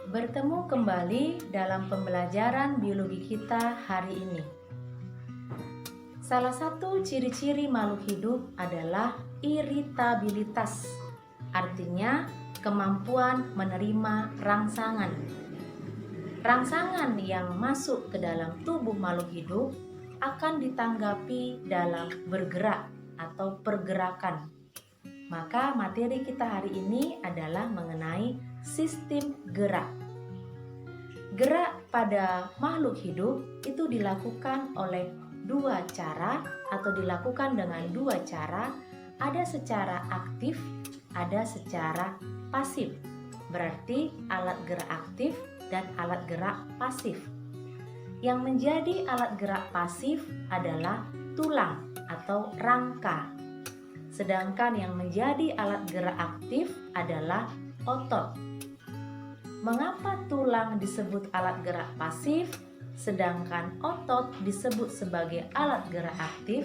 Bertemu kembali dalam pembelajaran biologi kita hari ini. Salah satu ciri-ciri makhluk hidup adalah iritabilitas, artinya kemampuan menerima rangsangan. Rangsangan yang masuk ke dalam tubuh makhluk hidup akan ditanggapi dalam bergerak atau pergerakan. Maka materi kita hari ini adalah mengenai sistem gerak. Gerak pada makhluk hidup itu dilakukan oleh dua cara atau dilakukan dengan dua cara, ada secara aktif, ada secara pasif. Berarti alat gerak aktif dan alat gerak pasif. Yang menjadi alat gerak pasif adalah tulang atau rangka. Sedangkan yang menjadi alat gerak aktif adalah otot. Mengapa tulang disebut alat gerak pasif, sedangkan otot disebut sebagai alat gerak aktif?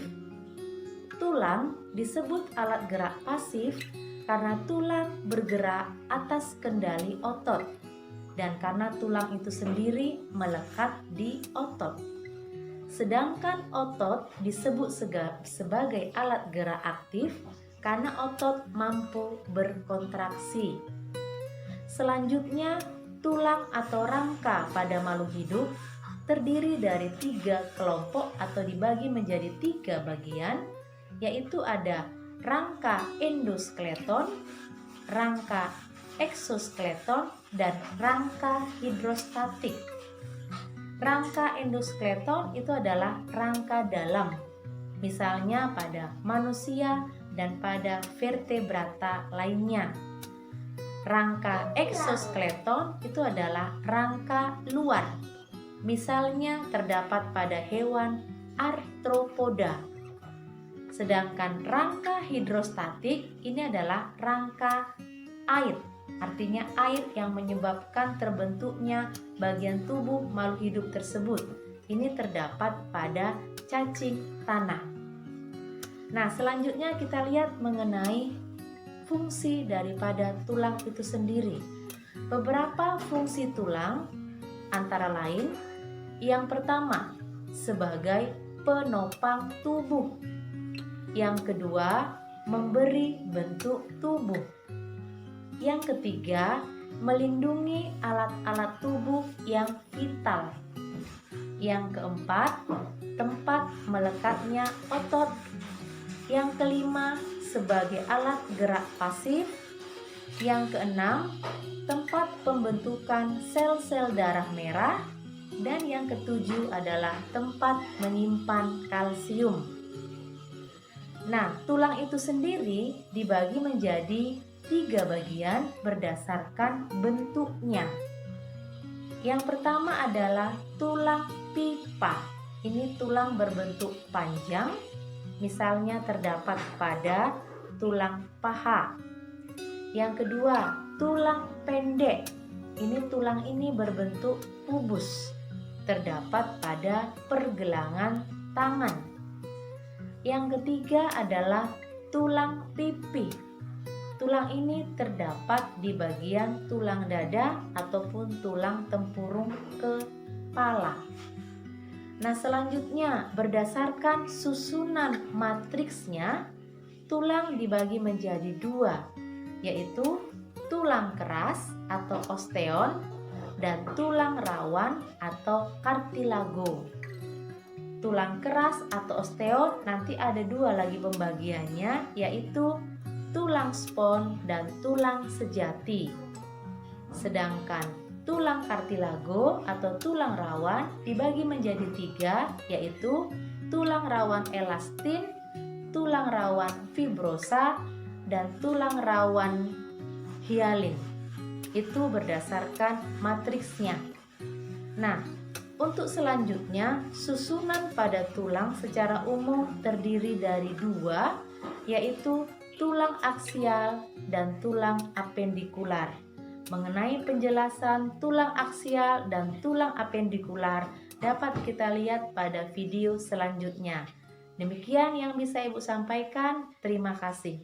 Tulang disebut alat gerak pasif karena tulang bergerak atas kendali otot, dan karena tulang itu sendiri melekat di otot. Sedangkan otot disebut sebagai alat gerak aktif karena otot mampu berkontraksi. Selanjutnya, tulang atau rangka pada makhluk hidup terdiri dari 3 kelompok atau dibagi menjadi 3 bagian, yaitu ada rangka endoskeleton, rangka eksoskeleton, dan rangka hidrostatik. Rangka endoskeleton itu adalah rangka dalam, misalnya pada manusia dan pada vertebrata lainnya. Rangka eksoskeleton itu adalah rangka luar, misalnya terdapat pada hewan arthropoda. Sedangkan rangka hidrostatik ini adalah rangka air, artinya air yang menyebabkan terbentuknya bagian tubuh makhluk hidup tersebut. Ini terdapat pada cacing tanah. Nah, selanjutnya kita lihat mengenai fungsi daripada tulang itu sendiri. Beberapa fungsi tulang antara lain, yang pertama sebagai penopang tubuh. Yang kedua, memberi bentuk tubuh. Yang ketiga, melindungi alat-alat tubuh yang vital. Yang keempat, tempat melekatnya otot. Yang kelima, sebagai alat gerak pasif. Yang keenam, tempat pembentukan sel-sel darah merah. Dan yang ketujuh adalah tempat menyimpan kalsium. Nah, tulang itu sendiri dibagi menjadi 3 bagian berdasarkan bentuknya. Yang pertama adalah tulang pipa. Ini tulang berbentuk panjang, misalnya terdapat pada tulang paha. Yang kedua, tulang pendek. Tulang ini berbentuk kubus, terdapat pada pergelangan tangan. Yang ketiga adalah tulang pipi. Tulang ini terdapat di bagian tulang dada ataupun tulang tempurung kepala. Nah, selanjutnya berdasarkan susunan matriksnya, tulang dibagi menjadi 2, yaitu tulang keras atau osteon dan tulang rawan atau kartilago. Tulang keras atau osteon nanti ada 2 lagi pembagiannya, yaitu tulang spons dan tulang sejati. Sedangkan tulang kartilago atau tulang rawan dibagi menjadi 3, yaitu tulang rawan elastin, tulang rawan fibrosa, dan tulang rawan hialin. Itu berdasarkan matriksnya. Nah, untuk selanjutnya, susunan pada tulang secara umum terdiri dari 2, yaitu tulang aksial dan tulang apendikular. Mengenai penjelasan tulang aksial dan tulang apendikular dapat kita lihat pada video selanjutnya. Demikian yang bisa Ibu sampaikan. Terima kasih.